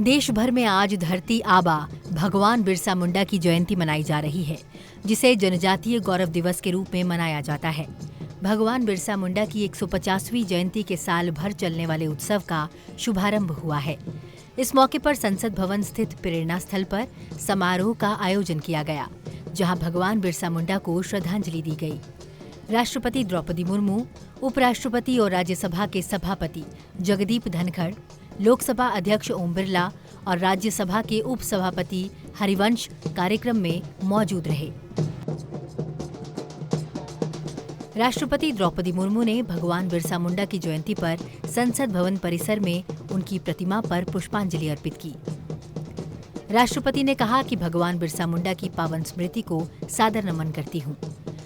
देश भर में आज धरती आबा भगवान बिरसा मुंडा की जयंती मनाई जा रही है, जिसे जनजातीय गौरव दिवस के रूप में मनाया जाता है। भगवान बिरसा मुंडा की 150वीं जयंती के साल भर चलने वाले उत्सव का शुभारंभ हुआ है। इस मौके पर संसद भवन स्थित प्रेरणा स्थल पर समारोह का आयोजन किया गया, जहां भगवान बिरसा मुंडा को श्रद्धांजलि दी गई। राष्ट्रपति द्रौपदी मुर्मू, उपराष्ट्रपति और राज्यसभा के सभापति जगदीप धनखड़, लोकसभा अध्यक्ष ओम बिरला और राज्यसभा के उपसभापति हरिवंश कार्यक्रम में मौजूद रहे। राष्ट्रपति द्रौपदी मुर्मू ने भगवान बिरसा मुंडा की जयंती पर संसद भवन परिसर में उनकी प्रतिमा पर पुष्पांजलि अर्पित की। राष्ट्रपति ने कहा कि भगवान बिरसा मुंडा की पावन स्मृति को सादर नमन करती हूँ।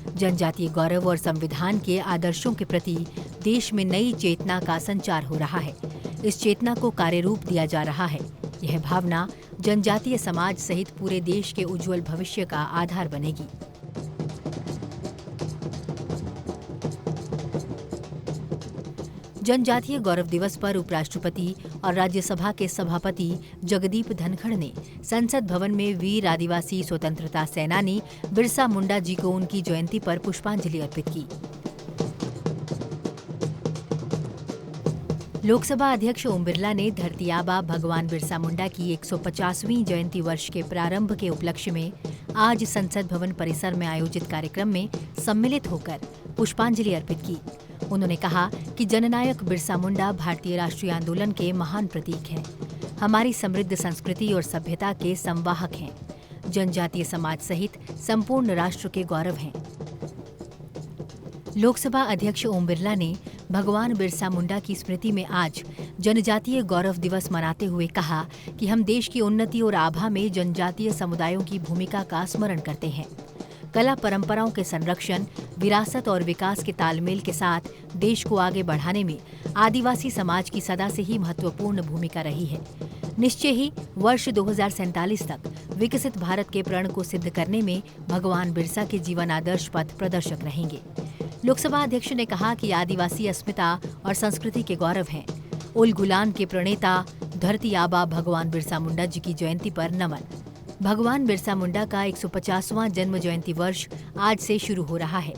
जनजातीय गौरव और संविधान के आदर्शों के प्रति देश में नई चेतना का संचार हो रहा है। इस चेतना को कार्यरूप दिया जा रहा है। यह भावना जनजातीय समाज सहित पूरे देश के उज्जवल भविष्य का आधार बनेगी। जनजातीय गौरव दिवस पर उपराष्ट्रपति और राज्यसभा के सभापति जगदीप धनखड़ ने संसद भवन में वीर आदिवासी स्वतंत्रता सेनानी बिरसा मुंडा जी को उनकी जयंती पर पुष्पांजलि अर्पित की। लोकसभा अध्यक्ष ओम बिरला ने धरती आबा भगवान बिरसा मुंडा की 150वीं जयंती वर्ष के प्रारंभ के उपलक्ष्य में आज संसद भवन परिसर में आयोजित कार्यक्रम में सम्मिलित होकर पुष्पांजलि अर्पित की। उन्होंने कहा कि जननायक बिरसा मुंडा भारतीय राष्ट्रीय आंदोलन के महान प्रतीक हैं, हमारी समृद्ध संस्कृति और सभ्यता के संवाहक हैं, जनजातीय समाज सहित संपूर्ण राष्ट्र के गौरव हैं। लोकसभा अध्यक्ष ओम बिरला ने भगवान बिरसा मुंडा की स्मृति में आज जनजातीय गौरव दिवस मनाते हुए कहा कि हम देश की उन्नति और आभा में जनजातीय समुदायों की भूमिका का स्मरण करते हैं। कला परंपराओं के संरक्षण, विरासत और विकास के तालमेल के साथ देश को आगे बढ़ाने में आदिवासी समाज की सदा से ही महत्वपूर्ण भूमिका रही है। निश्चय ही वर्ष 2047 तक विकसित भारत के प्रण को सिद्ध करने में भगवान बिरसा के जीवन आदर्श पथ प्रदर्शक रहेंगे। लोकसभा अध्यक्ष ने कहा कि आदिवासी अस्मिता और संस्कृति के गौरव हैं। उल गुलान के प्रणेता धरती आबा भगवान बिरसा मुंडा जी की जयंती पर नमन। भगवान बिरसा मुंडा का 150वां जन्म जयंती वर्ष आज से शुरू हो रहा है।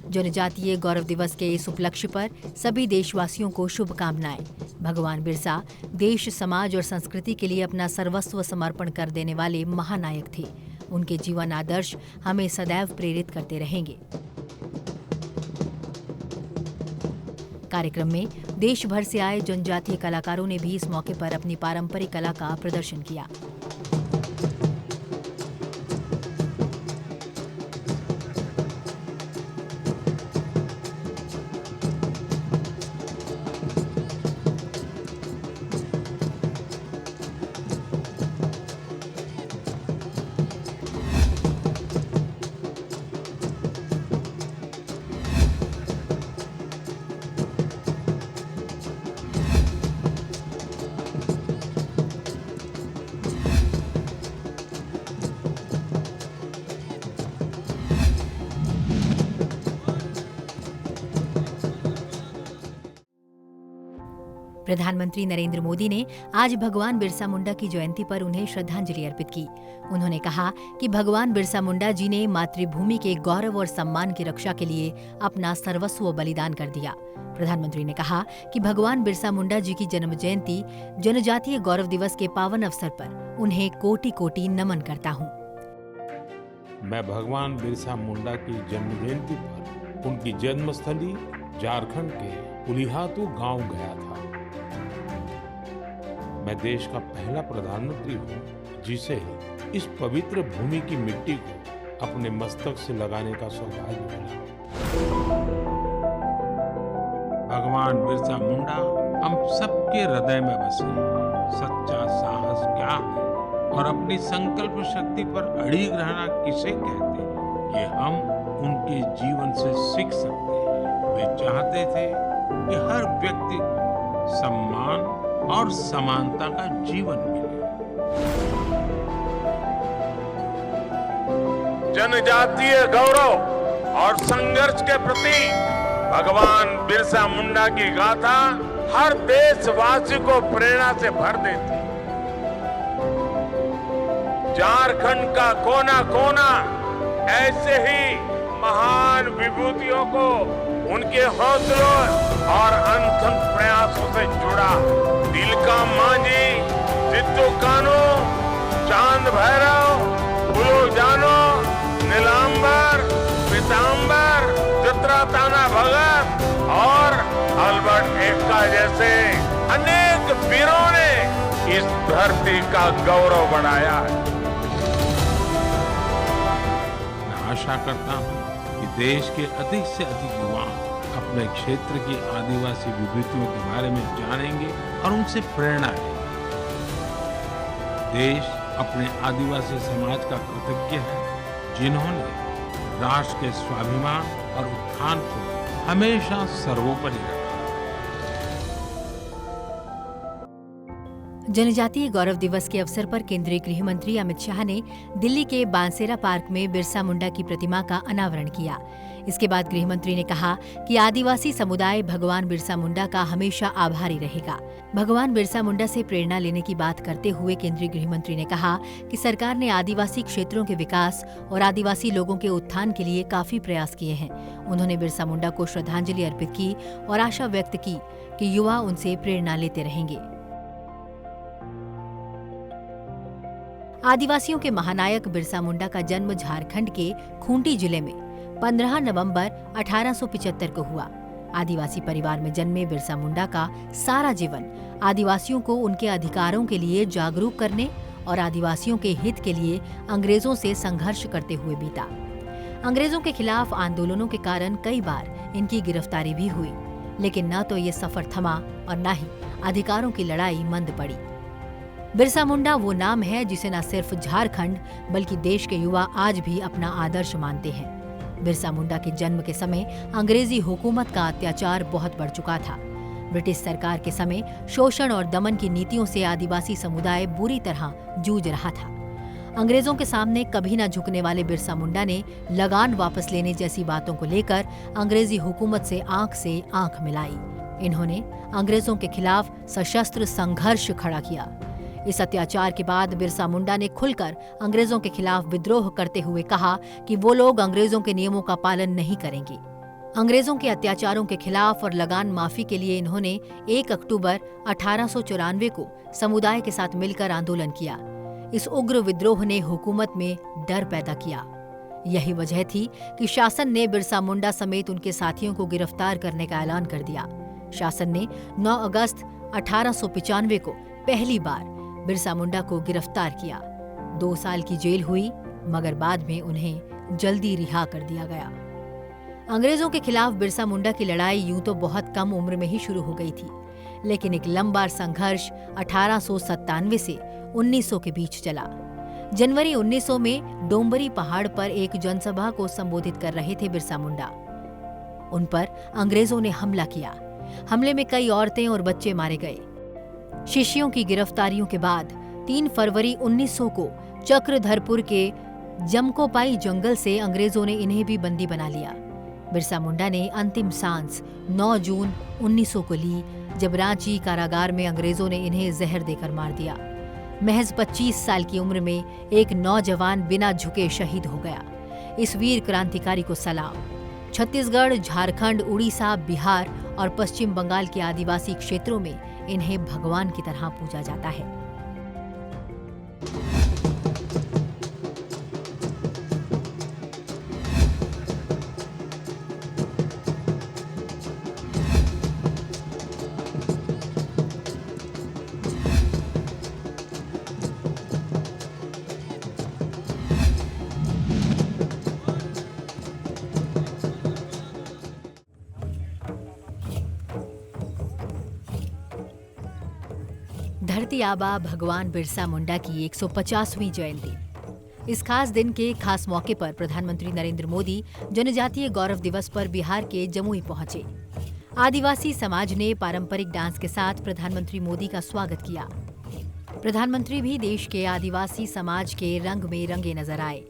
जनजातीय गौरव दिवस के इस उपलक्ष्य पर सभी देशवासियों को शुभकामनाएं। भगवान बिरसा देश, समाज और संस्कृति के लिए अपना सर्वस्व समर्पण कर देने वाले महानायक थे। उनके जीवन आदर्श हमें सदैव प्रेरित करते रहेंगे। कार्यक्रम में देश भर से आए जनजातीय कलाकारों ने भी इस मौके पर अपनी पारंपरिक कला का प्रदर्शन किया। प्रधानमंत्री नरेंद्र मोदी ने आज भगवान बिरसा मुंडा की जयंती पर उन्हें श्रद्धांजलि अर्पित की। उन्होंने कहा कि भगवान बिरसा मुंडा जी ने मातृभूमि के गौरव और सम्मान की रक्षा के लिए अपना सर्वस्व बलिदान कर दिया। प्रधानमंत्री ने कहा कि भगवान बिरसा मुंडा जी की जन्म जयंती जनजातीय गौरव दिवस के पावन अवसर पर उन्हें कोटि कोटि नमन करता हूँ। मैं भगवान बिरसा मुंडा की जन्म जयंती पर उनकी जन्मस्थली झारखंड के पुलिहातू गांव गया था। मैं देश का पहला प्रधानमंत्री हूँ जिसे इस पवित्र भूमि की मिट्टी को अपने मस्तक से लगाने का सौभाग्य मिला। भगवान बिरसा मुंडा हम सबके हृदय में बसे। सच्चा साहस क्या है और अपनी संकल्प शक्ति पर अड़िग रहना किसे कहते हैं, ये हम उनके जीवन से सीख सकते हैं। वे चाहते थे कि हर व्यक्ति को सम्मान और समानता का जीवन मिले। जनजातीय गौरव और संघर्ष के प्रति भगवान बिरसा मुंडा की गाथा हर देशवासी को प्रेरणा से भर देती। झारखंड का कोना कोना ऐसे ही महान विभूतियों को उनके हौसलों और अनथक प्रयासों से जुड़ा। तिलका मांझी, जित्तू कानू, चांद भैरव, बुलो जानो, नीलांबर, पीतांबर, चित्राताना भगत और अल्बर्ट एक्का जैसे अनेक वीरों ने इस धरती का गौरव बढ़ाया है। मैं आशा करता हूं कि देश के अधिक से अधिक युवा अपने क्षेत्र की आदिवासी विभूतियों के बारे में जानेंगे और उनसे प्रेरणा लेंगे। देश अपने आदिवासी समाज का कृतज्ञ है, जिन्होंने राष्ट्र के स्वाभिमान और उत्थान को हमेशा सर्वोपरि रखा। जनजातीय गौरव दिवस के अवसर पर केंद्रीय गृह मंत्री अमित शाह ने दिल्ली के बांसेरा पार्क में बिरसा मुंडा की प्रतिमा का अनावरण किया। इसके बाद गृह मंत्री ने कहा कि आदिवासी समुदाय भगवान बिरसा मुंडा का हमेशा आभारी रहेगा। भगवान बिरसा मुंडा से प्रेरणा लेने की बात करते हुए केंद्रीय गृह मंत्री ने कहा कि सरकार ने आदिवासी क्षेत्रों के विकास और आदिवासी लोगों के उत्थान के लिए काफी प्रयास किए हैं। उन्होंने बिरसा मुंडा को श्रद्धांजलि अर्पित की और आशा व्यक्त की कि युवा उनसे प्रेरणा लेते रहेंगे। आदिवासियों के महानायक बिरसा मुंडा का जन्म झारखंड के खूंटी जिले में 15 नवंबर 1875 को हुआ। आदिवासी परिवार में जन्मे बिरसा मुंडा का सारा जीवन आदिवासियों को उनके अधिकारों के लिए जागरूक करने और आदिवासियों के हित के लिए अंग्रेजों से संघर्ष करते हुए बीता। अंग्रेजों के खिलाफ आंदोलनों के कारण कई बार इनकी गिरफ्तारी भी हुई, लेकिन न तो ये सफर थमा और न ही अधिकारों की लड़ाई मंद पड़ी। बिरसा मुंडा वो नाम है जिसे न सिर्फ झारखंड बल्कि देश के युवा आज भी अपना आदर्श मानते हैं। बिरसा मुंडा के जन्म के समय अंग्रेजी हुकूमत का अत्याचार बहुत बढ़ चुका था। ब्रिटिश सरकार के समय शोषण और दमन की नीतियों से आदिवासी समुदाय बुरी तरह जूझ रहा था। अंग्रेजों के सामने कभी न झुकने वाले बिरसा मुंडा ने लगान वापस लेने जैसी बातों को लेकर अंग्रेजी हुकूमत से आंख मिलाई। इन्होंने अंग्रेजों के खिलाफ सशस्त्र संघर्ष खड़ा किया। इस अत्याचार के बाद बिरसा मुंडा ने खुलकर अंग्रेजों के खिलाफ विद्रोह करते हुए कहा कि वो लोग अंग्रेजों के नियमों का पालन नहीं करेंगे। अंग्रेजों के अत्याचारों के खिलाफ और लगान माफी के लिए इन्होंने 1 अक्टूबर 1894 को समुदाय के साथ मिलकर आंदोलन किया। इस उग्र विद्रोह ने हुकूमत में डर पैदा किया। यही वजह थी कि शासन ने बिरसा मुंडा समेत उनके साथियों को गिरफ्तार करने का ऐलान कर दिया। शासन ने 9 अगस्त 1895 को पहली बार बिरसा मुंडा को गिरफ्तार किया। 2 साल की जेल हुई, मगर बाद में उन्हें जल्दी रिहा कर दिया गया। अंग्रेजों के खिलाफ बिरसा मुंडा की लड़ाई यूं तो बहुत कम उम्र में ही शुरू हो गई थी, लेकिन एक लंबा संघर्ष 1897 से 1900 के बीच चला। जनवरी 1900 में डोंबरी पहाड़ पर एक जनसभा को संबोधित कर रहे थे बिरसा मुंडा। उन पर अंग्रेजों ने हमला किया। हमले में कई औरतें और बच्चे मारे गए। शिष्यों की गिरफ्तारियों के बाद 3 फरवरी 1900 को चक्रधरपुर के जमकोपाई जंगल से अंग्रेजों ने इन्हें भी बंदी बना लिया। बिरसा मुंडा ने अंतिम सांस 9 जून 1900 को ली, जब रांची कारागार में अंग्रेजों ने इन्हें जहर देकर मार दिया। महज 25 साल की उम्र में एक नौजवान बिना झुके शहीद हो गया। इस वीर क्रांतिकारी को सलाम। छत्तीसगढ़, झारखंड, उड़ीसा, बिहार और पश्चिम बंगाल के आदिवासी क्षेत्रों में इन्हें भगवान की तरह पूजा जाता है। धरती आबा भगवान बिरसा मुंडा की 150वीं जयंती। इस खास दिन के खास मौके पर प्रधानमंत्री नरेंद्र मोदी जनजातीय गौरव दिवस पर बिहार के जमुई पहुंचे। आदिवासी समाज ने पारंपरिक डांस के साथ प्रधानमंत्री मोदी का स्वागत किया। प्रधानमंत्री भी देश के आदिवासी समाज के रंग में रंगे नजर आए।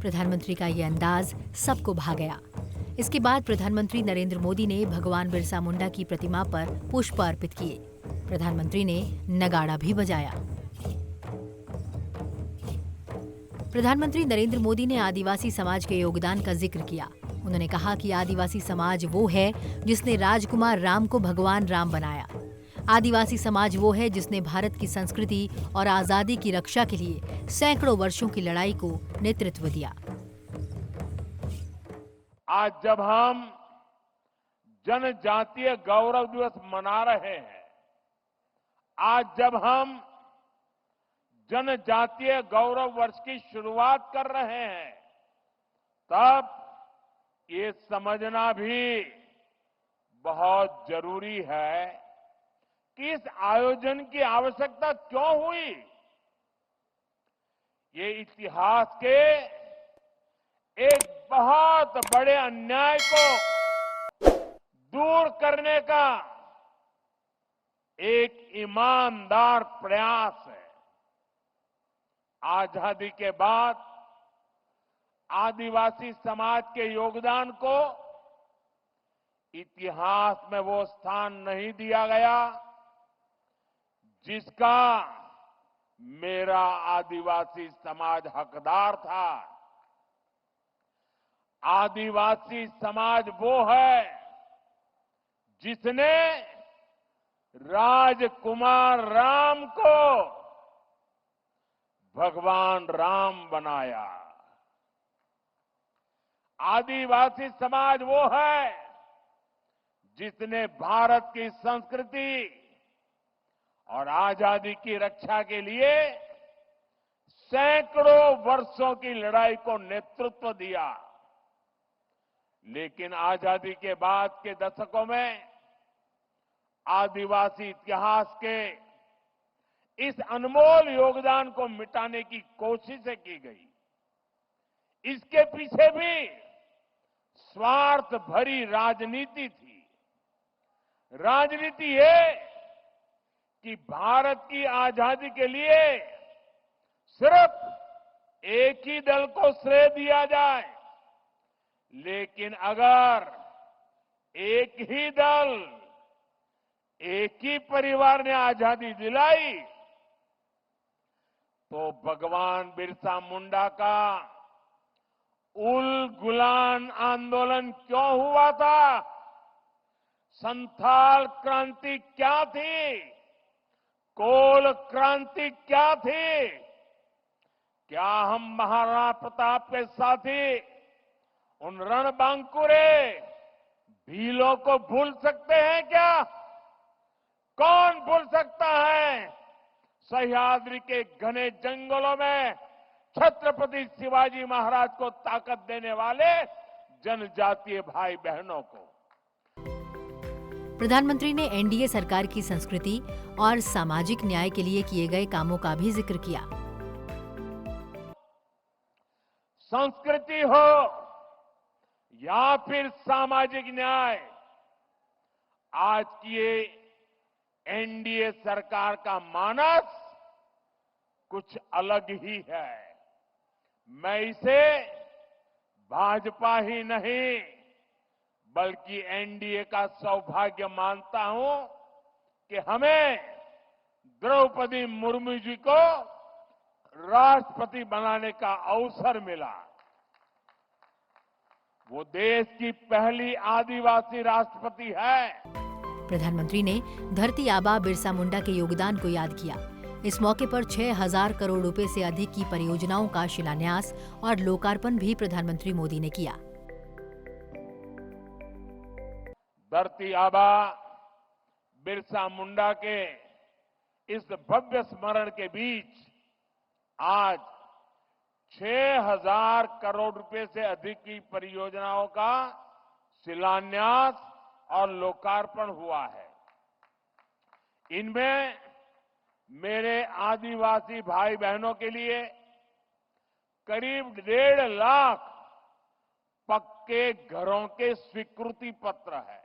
प्रधानमंत्री का ये अंदाज सबको भा गया। इसके बाद प्रधानमंत्री नरेंद्र मोदी ने भगवान बिरसा मुंडा की प्रतिमा पर पुष्प अर्पित किए। प्रधानमंत्री ने नगाड़ा भी बजाया। प्रधानमंत्री नरेंद्र मोदी ने आदिवासी समाज के योगदान का जिक्र किया। उन्होंने कहा कि आदिवासी समाज वो है जिसने राजकुमार राम को भगवान राम बनाया। आदिवासी समाज वो है जिसने भारत की संस्कृति और आजादी की रक्षा के लिए सैकड़ों वर्षों की लड़ाई को नेतृत्व दिया। आज जब हम जनजातीय गौरव दिवस मना रहे हैं, आज जब हम जनजातीय गौरव वर्ष की शुरुआत कर रहे हैं, तब ये समझना भी बहुत जरूरी है कि इस आयोजन की आवश्यकता क्यों हुई। ये इतिहास के एक बहुत बड़े अन्याय को दूर करने का एक ईमानदार प्रयास है। आजादी के बाद आदिवासी समाज के योगदान को इतिहास में वो स्थान नहीं दिया गया जिसका मेरा आदिवासी समाज हकदार था। आदिवासी समाज वो है जिसने राजकुमार राम को भगवान राम बनाया। आदिवासी समाज वो है जिसने भारत की संस्कृति और आजादी की रक्षा के लिए सैकड़ों वर्षों की लड़ाई को नेतृत्व दिया। लेकिन आजादी के बाद के दशकों में आदिवासी इतिहास के इस अनमोल योगदान को मिटाने की कोशिशें की गई। इसके पीछे भी स्वार्थ भरी राजनीति थी। राजनीति ये कि भारत की आजादी के लिए सिर्फ एक ही दल को श्रेय दिया जाए, लेकिन अगर एक ही दल, एक ही परिवार ने आजादी दिलाई तो भगवान बिरसा मुंडा का उल गुलान आंदोलन क्यों हुआ था? संथाल क्रांति क्या थी? कोल क्रांति क्या थी? क्या हम महाराणा प्रताप के साथी उन रणबांकुरे भीलों को भूल सकते हैं क्या? कौन भूल सकता है सह्याद्री के घने जंगलों में छत्रपति शिवाजी महाराज को ताकत देने वाले जनजातीय भाई बहनों को। प्रधानमंत्री ने एनडीए सरकार की संस्कृति और सामाजिक न्याय के लिए किए गए कामों का भी जिक्र किया। संस्कृति हो या फिर सामाजिक न्याय, आज की ये एनडीए सरकार का मानस कुछ अलग ही है। मैं इसे भाजपा ही नहीं बल्कि एनडीए का सौभाग्य मानता हूं कि हमें द्रौपदी मुर्मू जी को राष्ट्रपति बनाने का अवसर मिला। वो देश की पहली आदिवासी राष्ट्रपति है। प्रधानमंत्री ने धरती आबा बिरसा मुंडा के योगदान को याद किया। इस मौके पर 6,000 करोड़ रुपए से अधिक की परियोजनाओं का शिलान्यास और लोकार्पण भी प्रधानमंत्री मोदी ने किया। धरती आबा बिरसा मुंडा के इस भव्य स्मरण के बीच आज 6,000 करोड़ रुपए से अधिक की परियोजनाओं का शिलान्यास और लोकार्पण हुआ है। इनमें मेरे आदिवासी भाई बहनों के लिए करीब 1.5 लाख पक्के घरों के स्वीकृति पत्र है।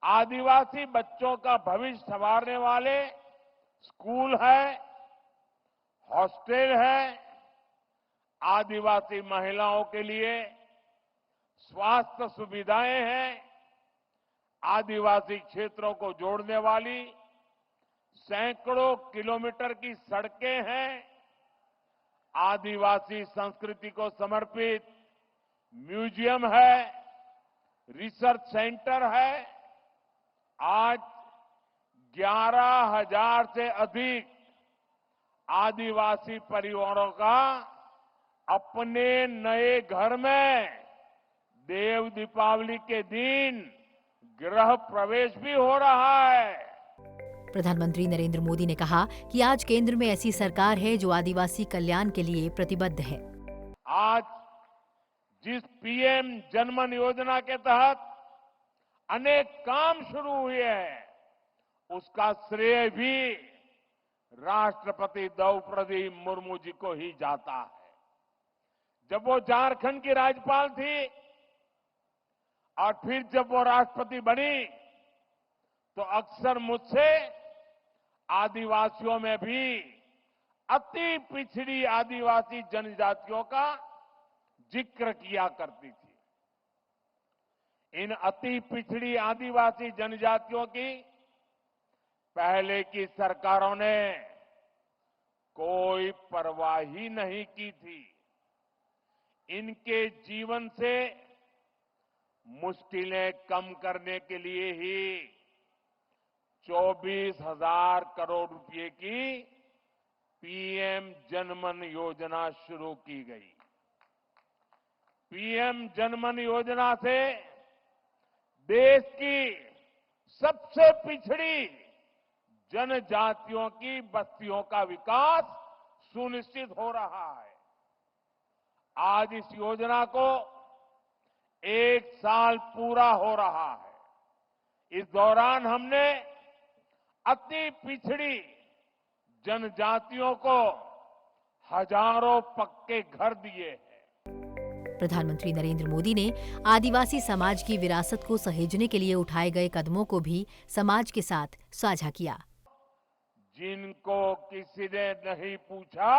आदिवासी बच्चों का भविष्य संवारने वाले स्कूल है, हॉस्टल है, आदिवासी महिलाओं के लिए स्वास्थ्य सुविधाएं हैं, आदिवासी क्षेत्रों को जोड़ने वाली सैकड़ों किलोमीटर की सड़कें हैं, आदिवासी संस्कृति को समर्पित म्यूजियम है, रिसर्च सेंटर है। आज 11,000 से अधिक आदिवासी परिवारों का अपने नए घर में देव दीपावली के दिन गृह प्रवेश भी हो रहा है। प्रधानमंत्री नरेंद्र मोदी ने कहा कि आज केंद्र में ऐसी सरकार है जो आदिवासी कल्याण के लिए प्रतिबद्ध है। आज जिस पीएम जनमन योजना के तहत अनेक काम शुरू हुए हैं, उसका श्रेय भी राष्ट्रपति द्रौपदी मुर्मू जी को ही जाता है। जब वो झारखंड की राज्यपाल थी और फिर जब वो राष्ट्रपति बनी, तो अक्सर मुझसे आदिवासियों में भी अति पिछड़ी आदिवासी जनजातियों का जिक्र किया करती थी। इन अति पिछड़ी आदिवासी जनजातियों की पहले की सरकारों ने कोई परवाह ही नहीं की थी। इनके जीवन से मुश्किलें कम करने के लिए ही 24,000 करोड़ रुपए की पीएम जनमन योजना शुरू की गई। पीएम जनमन योजना से देश की सबसे पिछड़ी जनजातियों की बस्तियों का विकास सुनिश्चित हो रहा है। आज इस योजना को 1 साल पूरा हो रहा है। इस दौरान हमने अति पिछड़ी जनजातियों को हजारों पक्के घर दिए हैं। प्रधानमंत्री नरेंद्र मोदी ने आदिवासी समाज की विरासत को सहेजने के लिए उठाए गए कदमों को भी समाज के साथ साझा किया। जिनको किसी ने नहीं पूछा,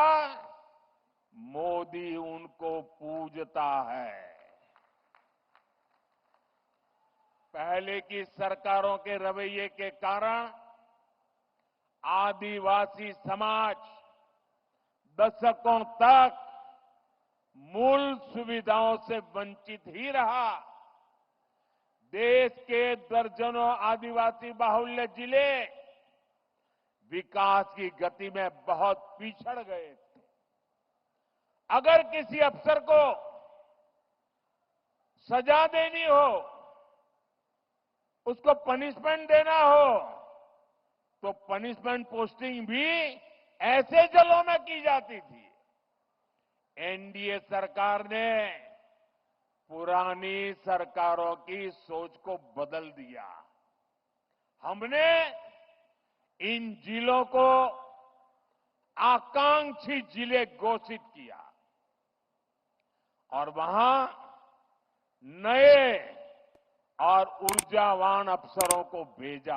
मोदी उनको पूजता है। पहले की सरकारों के रवैये के कारण आदिवासी समाज दशकों तक मूल सुविधाओं से वंचित ही रहा। देश के दर्जनों आदिवासी बाहुल्य जिले विकास की गति में बहुत पिछड़ गए थे। अगर किसी अफसर को सजा देनी हो, उसको पनिशमेंट देना हो, तो पनिशमेंट पोस्टिंग भी ऐसे जिलों में की जाती थी। एनडीए सरकार ने पुरानी सरकारों की सोच को बदल दिया। हमने इन जिलों को आकांक्षी जिले घोषित किया और वहां नए और ऊर्जावान अफसरों को भेजा।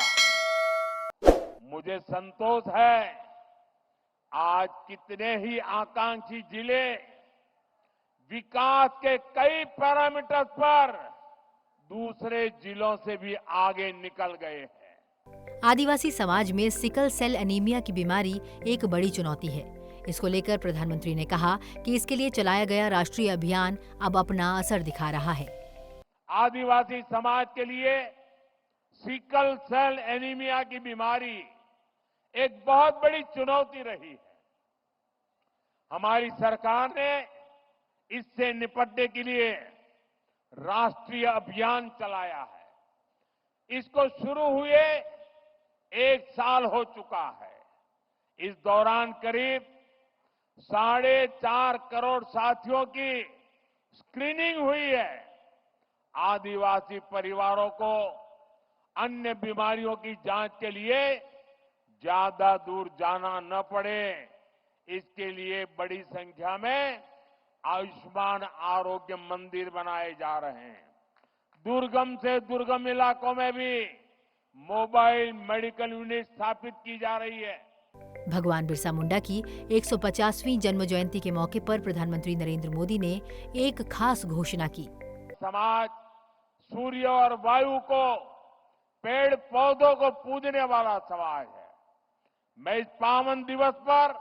मुझे संतोष है, आज कितने ही आकांक्षी जिले विकास के कई पैरामीटर्स पर दूसरे जिलों से भी आगे निकल गए हैं। आदिवासी समाज में सिकल सेल एनीमिया की बीमारी एक बड़ी चुनौती है। इसको लेकर प्रधानमंत्री ने कहा कि इसके लिए चलाया गया राष्ट्रीय अभियान अब अपना असर दिखा रहा है। आदिवासी समाज के लिए सिकल सेल एनीमिया की बीमारी एक बहुत बड़ी चुनौती रही है। हमारी सरकार ने इससे निपटने के लिए राष्ट्रीय अभियान चलाया है। इसको शुरू हुए 1 साल हो चुका है। इस दौरान करीब 4.5 करोड़ साथियों की स्क्रीनिंग हुई है। आदिवासी परिवारों को अन्य बीमारियों की जांच के लिए ज्यादा दूर जाना न पड़े, इसके लिए बड़ी संख्या में आयुष्मान आरोग्य मंदिर बनाए जा रहे हैं। दुर्गम से दुर्गम इलाकों में भी मोबाइल मेडिकल यूनिट स्थापित की जा रही है। भगवान बिरसा मुंडा की 150वीं जन्म जयंती के मौके पर प्रधानमंत्री नरेंद्र मोदी ने एक खास घोषणा की। समाज सूर्य और वायु को, पेड़ पौधों को पूजने वाला समाज है। मैं इस पावन दिवस पर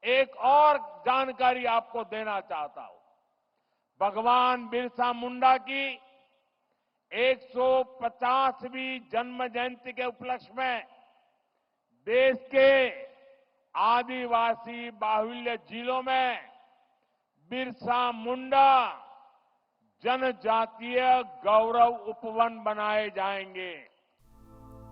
एक और जानकारी आपको देना चाहता हूं। भगवान बिरसा मुंडा की 150वीं जन्म जयंती के उपलक्ष्य में देश के आदिवासी बाहुल्य जिलों में बिरसा मुंडा जनजातीय गौरव उपवन बनाए जाएंगे।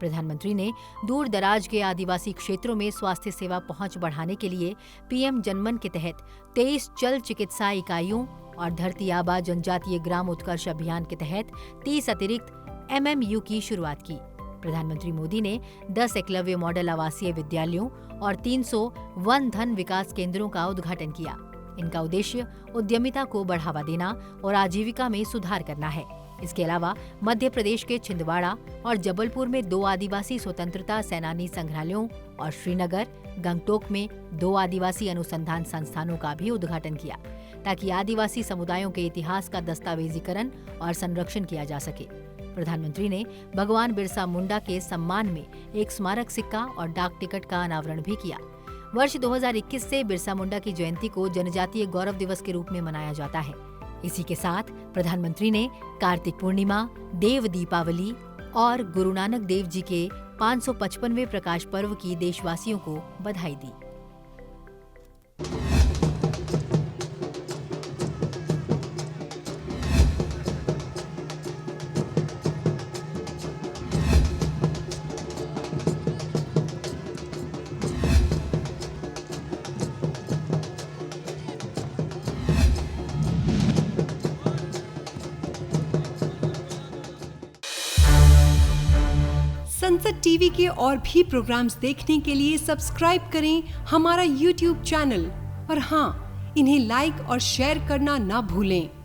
प्रधानमंत्री ने दूर दराज के आदिवासी क्षेत्रों में स्वास्थ्य सेवा पहुंच बढ़ाने के लिए पीएम जनमन के तहत 23 चल चिकित्सा इकाइयों और धरती आबा जनजातीय ग्राम उत्कर्ष अभियान के तहत 30 अतिरिक्त एमएमयू की शुरुआत की। प्रधानमंत्री मोदी ने 10 एकलव्य मॉडल आवासीय विद्यालयों और 300 वन धन विकास केंद्रों का उद्घाटन किया। इनका उद्देश्य उद्यमिता को बढ़ावा देना और आजीविका में सुधार करना है। इसके अलावा मध्य प्रदेश के छिंदवाड़ा और जबलपुर में 2 आदिवासी स्वतंत्रता सेनानी संग्रहालयों और श्रीनगर, गंगटोक में 2 आदिवासी अनुसंधान संस्थानों का भी उद्घाटन किया, ताकि आदिवासी समुदायों के इतिहास का दस्तावेजीकरण और संरक्षण किया जा सके। प्रधानमंत्री ने भगवान बिरसा मुंडा के सम्मान में एक स्मारक सिक्का और डाक टिकट का अनावरण भी किया। वर्ष 2021 से बिरसा मुंडा की जयंती को जनजातीय गौरव दिवस के रूप में मनाया जाता है। इसी के साथ प्रधानमंत्री ने कार्तिक पूर्णिमा, देव दीपावली और गुरु नानक देव जी के 555वें प्रकाश पर्व की देशवासियों को बधाई दी। संसद टीवी के और भी प्रोग्राम्स देखने के लिए सब्सक्राइब करें हमारा YouTube चैनल और हाँ, इन्हें लाइक और शेयर करना ना भूलें।